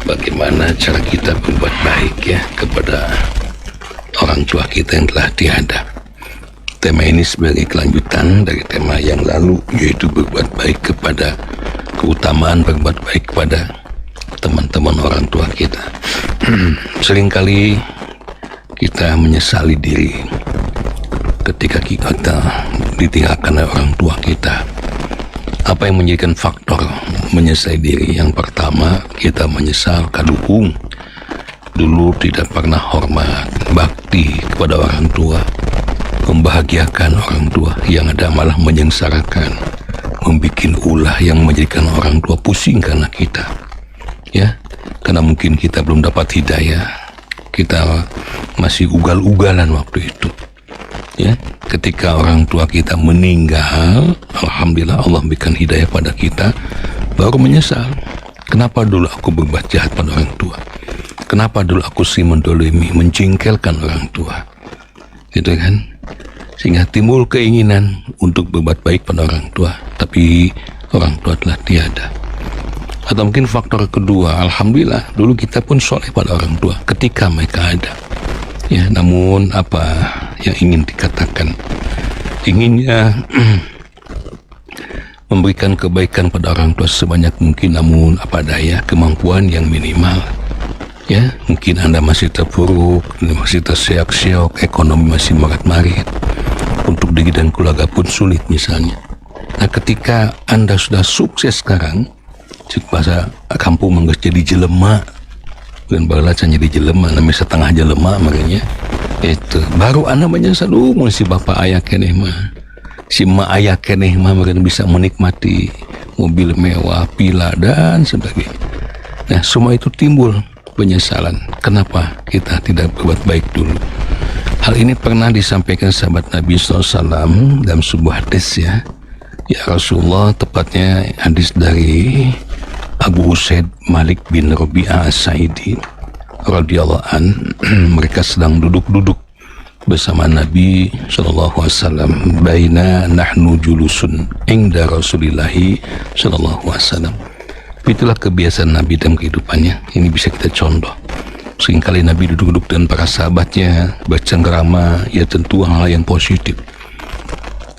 Bagaimana cara kita berbuat baik ya kepada orang tua kita yang telah tiada. Tema ini sebagai kelanjutan dari tema yang lalu, yaitu berbuat baik kepada, keutamaan berbuat baik kepada teman-teman orang tua kita. Seringkali kita menyesali diri ketika kita ditinggalkan oleh orang tua kita. Apa yang menjadikan faktor menyesali diri? Yang pertama, kita menyesal kadukung dulu tidak pernah hormat, bakti kepada orang tua, membahagiakan orang tua, yang ada malah menyengsarakan, membikin ulah yang menjadikan orang tua pusing karena kita, ya, karena mungkin kita belum dapat hidayah, kita masih ugal-ugalan waktu itu, ya. Ketika orang tua kita meninggal, alhamdulillah Allah berikan hidayah pada kita, baru menyesal. Kenapa dulu aku berbuat jahat pada orang tua? Kenapa dulu aku sih mendolimi, menjengkelkan orang tua? Gitu kan? Sehingga timbul keinginan untuk berbuat baik pada orang tua, tapi orang tua telah tiada. Atau mungkin faktor kedua, alhamdulillah dulu kita pun soleh pada orang tua ketika mereka ada. Ya, namun apa yang ingin dikatakan? Inginnya memberikan kebaikan pada orang tua sebanyak mungkin, namun apa daya, kemampuan yang minimal. Ya, mungkin Anda masih terpuruk, masih terseok-seok, ekonomi masih marat-marit, untuk diri dan keluarga pun sulit misalnya. Nah, ketika Anda sudah sukses sekarang, bahasa kampung mengges jadi jelema, dan barulah jadi jelema, namanya setengah jelema makanya. Itu baru Anda menyesal, si bapak ayah keneh mah, si emak ayah keneh mah, mereka bisa menikmati mobil mewah, villa dan sebagainya. Nah, semua itu timbul penyesalan. Kenapa kita tidak berbuat baik dulu? Hal ini pernah disampaikan sahabat Nabi SAW dalam sebuah hadis, ya. Ya Rasulullah, tepatnya hadis dari Abu Usaid Malik bin Rabi'ah As-Sa'idi radhiyallahu an. Mereka sedang duduk-duduk bersama Nabi SAW. Baina nahnu julusun inda Rasulillahi SAW. Itulah kebiasaan Nabi dalam kehidupannya. Ini bisa kita contoh. Seringkali Nabi duduk-duduk dengan para sahabatnya, bercengkerama, ya tentu hal yang positif.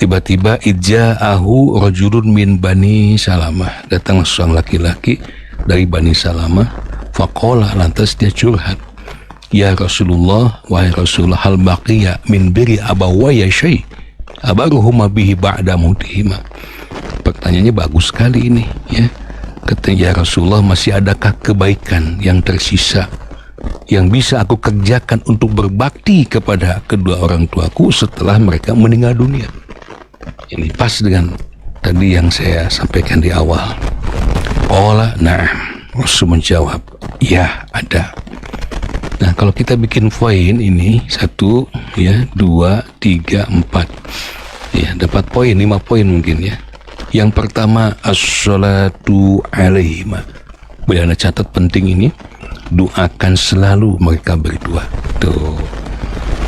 Tiba-tiba ija'ahu rajulun min Bani Salamah, datang seorang laki-laki dari Bani Salamah. Faqala, lantas dia curhat, ya Rasulullah, wahai Rasulullah, hal baqiya min biri abawaya syai abaruhuma bihi ba'da mautihima. Pertanyaannya bagus sekali ini, ya. Katanya, ya Rasulullah, masih adakah kebaikan yang tersisa yang bisa aku kerjakan untuk berbakti kepada kedua orang tuaku setelah mereka meninggal dunia? Ini pas dengan tadi yang saya sampaikan di awal. Qala na'am. Rasul menjawab, ya ada. Nah, kalau kita bikin poin ini 1, ya, 2, 3, 4, ya, dapat poin 5 poin mungkin, ya. Yang pertama, as-salatu alaihima. Boleh Anda catat penting ini, doakan selalu mereka berdua. Tuh.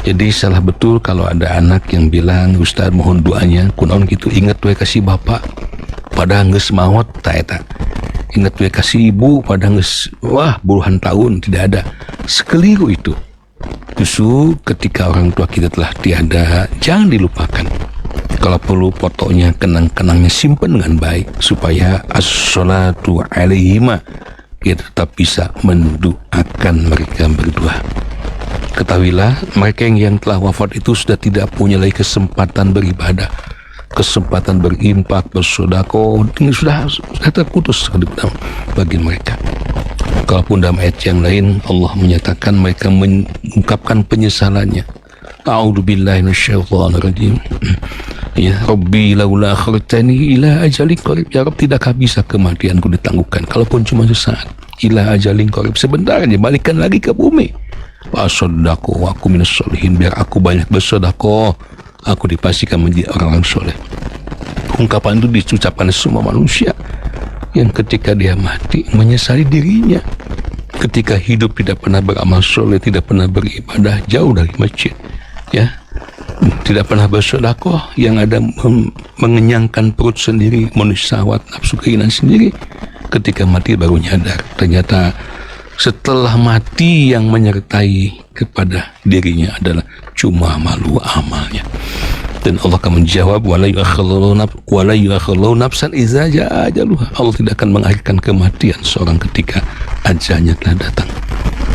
Jadi salah betul kalau ada anak yang bilang, Ustaz mohon doanya, kunaon gitu, ingat we kasih bapak pada geus maot ta eta. Ingat we kasih ibu pada geus wah puluhan tahun tidak ada. Sekeliru itu. Justru ketika orang tua kita telah tiada, jangan dilupakan. Kalau perlu fotonya, kenang-kenangnya simpan dengan baik supaya as-salatu alaihima, kita tetap bisa mendoakan mereka berdua. Ketahuilah, mereka yang telah wafat itu sudah tidak punya lagi kesempatan beribadah, kesempatan berimpak, bersedekah, sudah terputus bagi mereka. Kalaupun dalam ayat yang lain Allah menyatakan mereka mengungkapkan penyesalannya. A'udzubillahi minasyaitonir rajim. Ya Rabbi laula akhartani ila ajalin qarib. Ya Rabb, tidakkah bisa kematianku ditangguhkan kalaupun cuma sesaat? Ila ajalin qarib, sebentar aja balikan lagi ke bumi. Wa asaddaqu wa aku minas sholihin, biar aku banyak bersedekah, aku dipastikan menjadi orang-orang soleh. Ungkapan itu diucapkan semua manusia yang ketika dia mati menyesali dirinya. Ketika hidup tidak pernah beramal soleh, tidak pernah beribadah, jauh dari masjid, ya. tidak pernah bersedekah, yang ada mengenyangkan perut sendiri, memenuhi syahwat nafsu keinginan sendiri. Ketika mati baru nyadar, ternyata setelah mati yang menyertai kepada dirinya adalah cuma malu amalnya. Dan Allah akan menjawab, wala yu'akhirullahu nafsan idza jaa ajaluha. Allah tidak akan mengakhirkan kematian seorang ketika ajalnya telah datang.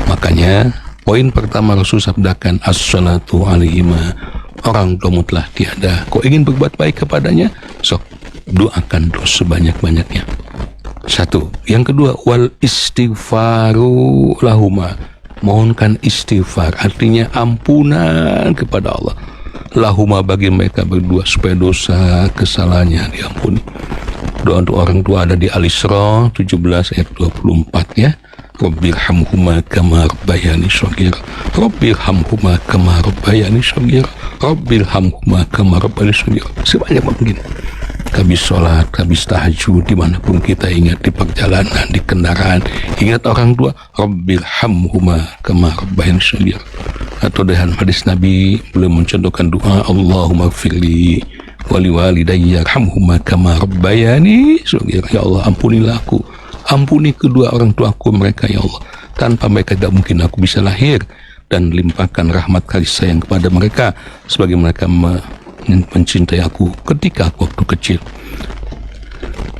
Makanya poin pertama Rasul sabdakan, as-salatu alaihima, orang tuamu telah tiada, kau ingin berbuat baik kepadanya, sok doakan doa sebanyak-banyaknya. Satu. Yang kedua, wal istighfaru lahuma, mohonkan istighfar, artinya ampunan kepada Allah, lahuma bagi mereka berdua, supaya dosa kesalahannya diampuni. Doa untuk orang tua ada di Al-Isra 17 ayat 24 ya. Rabbirhamhuma kama rabbayani shaghira, Rabbirhamhuma kama rabbayani shaghira, Rabbirhamhuma kama rabbayani shaghira. Sebanyak mungkin. Habis sholat, habis tahajud, dimanapun kita ingat, di perjalanan, di kendaraan, ingat orang tua, Rabbirhamhuma kama rabbayani shaghira. Atau dalam hadis Nabi beliau mencontohkan doa, Allahumma gfirli wali walidayya arhamhuma kama rabbayani shaghira. Ya Allah, ampunilah aku, ampuni kedua orang tuaku mereka ya Allah, tanpa mereka tidak mungkin aku bisa lahir, dan limpahkan rahmat kasih sayang kepada mereka sebagai mereka mencintai aku ketika aku waktu kecil.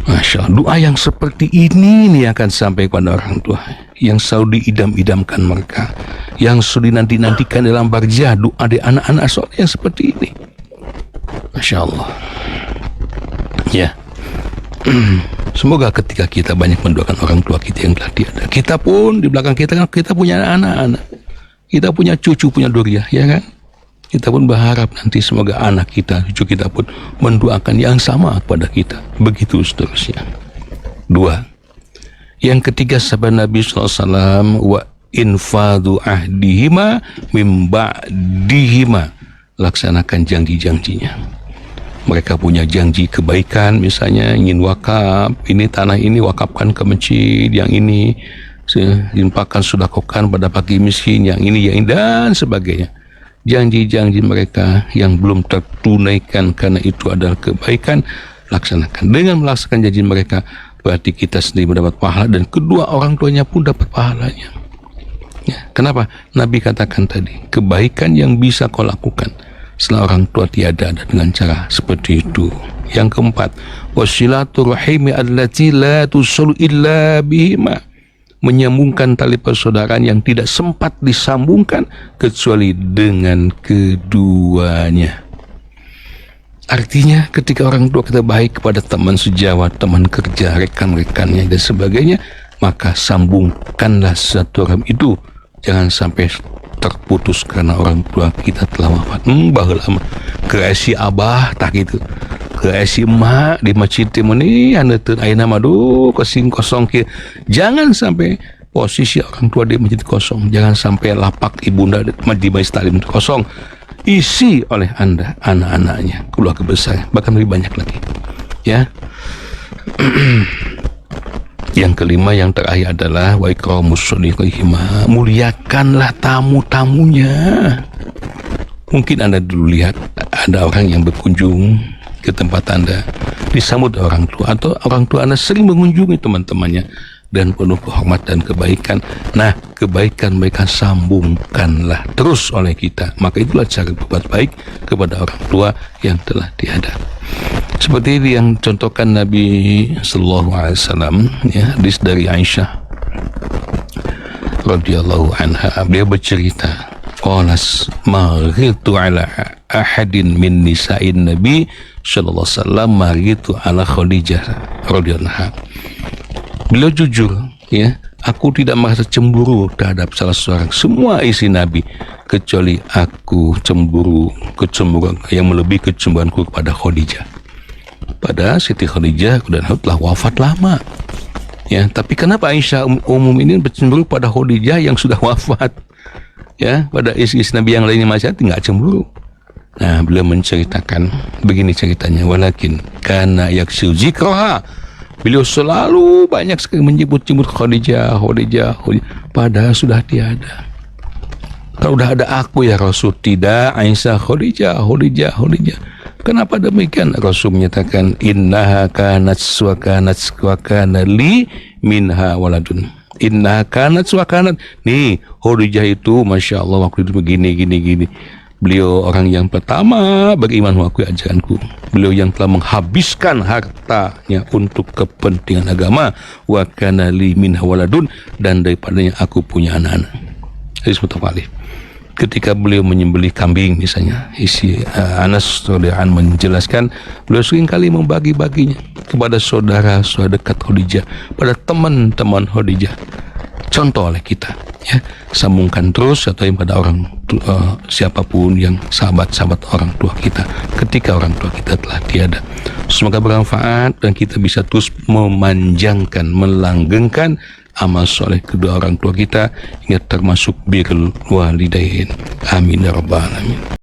Masya Allah, doa yang seperti ini nih akan sampai kepada orang tua yang selalu diidam-idamkan mereka, yang selalu dinanti-nantikan dalam barjah doa di anak-anak soleh yang seperti ini. Masya Allah ya. Semoga ketika kita banyak mendoakan orang tua kita yang telah tiada, kita pun di belakang kita kan kita punya anak-anak, kita punya cucu, punya duriah ya kan, kita pun berharap nanti semoga anak kita, cucu kita pun mendoakan yang sama kepada kita, begitu seterusnya. Dua. Yang ketiga sabda Nabi SAW, wa infadu ahdihima mim ba'dihima, laksanakan janji-janjinya. Mereka punya janji kebaikan, misalnya ingin wakaf, ini tanah ini wakafkan ke masjid, yang ini infakkan sedekahkan pada fakir miskin, yang ini dan sebagainya. Janji-janji mereka yang belum tertunaikan karena itu adalah kebaikan, laksanakan. Dengan melaksanakan janji mereka, berarti kita sendiri mendapat pahala dan kedua orang tuanya pun dapat pahalanya ya. Kenapa? Nabi katakan tadi, kebaikan yang bisa kau lakukan setelah orang tua tiada ada dengan cara seperti itu. Yang keempat, wasilaturrahimi allati la tusallu illa bihima, menyambungkan tali persaudaraan yang tidak sempat disambungkan kecuali dengan keduanya. Artinya ketika orang tua kita baik kepada teman sejawat, teman kerja, rekan-rekannya dan sebagainya, maka sambungkanlah silaturahim itu, jangan sampai terputus karena orang tua kita telah wafat. Baheula mah kreasi abah tak gitu, kreasi emak di masjid ini anu teu ayeuna mah duh kosong kieu. Jangan sampai posisi orang tua di masjid kosong, jangan sampai lapak ibunda di majelis taklim kosong, isi oleh Anda anak-anaknya, keluarga besar, bahkan lebih banyak lagi ya. Yang kelima, yang terakhir adalah wa ikramus shodiqihima, muliakanlah tamu-tamunya. Mungkin Anda dulu lihat ada orang yang berkunjung ke tempat Anda, disambut orang tua, atau orang tua Anda sering mengunjungi teman-temannya dan penuh kehormatan dan kebaikan. Nah, kebaikan mereka sambungkanlah terus oleh kita. Maka itulah cara berbuat baik kepada orang tua yang telah tiada. Seperti yang contohkan Nabi sallallahu alaihi wasallam ya, hadis dari Aisyah radhiyallahu anha, beliau bercerita, qalas maritu ala ahadin min nisa'in Nabi sallallahu alaihi wasallam maritu ala Khadijah radhiyallahu anha. Beliau jujur ya, aku tidak merasa cemburu terhadap salah seorang semua istri Nabi, kecuali aku cemburu kecemburuan yang melebihi kecemburuanku kepada Khadijah. Pada Siti Khadijah dan telah wafat lama ya, tapi kenapa Aisyah umum ini bercemburu pada Khadijah yang sudah wafat ya, pada istri-istri Nabi yang lainnya masih tidak cemburu. Nah, beliau menceritakan begini ceritanya, walakin kana yaksu zikraha, beliau selalu banyak sekali menyebut-nyebut Khadijah, padahal sudah tiada. Kalau udah ada aku ya Rasul, tidak Aisyah, Khadijah. Kenapa demikian? Rasul menyatakan innaha kanat wa kana li minha waladun. Innaha kanat wa kanat. Nih, Khadijah itu Masya Allah waktu itu begini. Beliau orang yang pertama beriman mengakui ajaranku. Beliau yang telah menghabiskan hartanya untuk kepentingan agama. Wa kana li minha waladun, dan daripadanya aku punya anak-anak. Hadis muttafaq alaih. Ketika beliau menyembelih kambing misalnya, Anas radhiyallahu anhu menjelaskan, beliau sering kali membagi-baginya kepada saudara dekat Khadijah, pada teman-teman Khadijah. Contoh oleh kita, ya, sambungkan terus atau pada orang siapapun yang sahabat-sahabat orang tua kita ketika orang tua kita telah tiada. Semoga bermanfaat dan kita bisa terus memanjangkan, melanggengkan amal soleh kedua orang tua kita hingga termasuk birrul walidain. Amin ya rabbal alamin.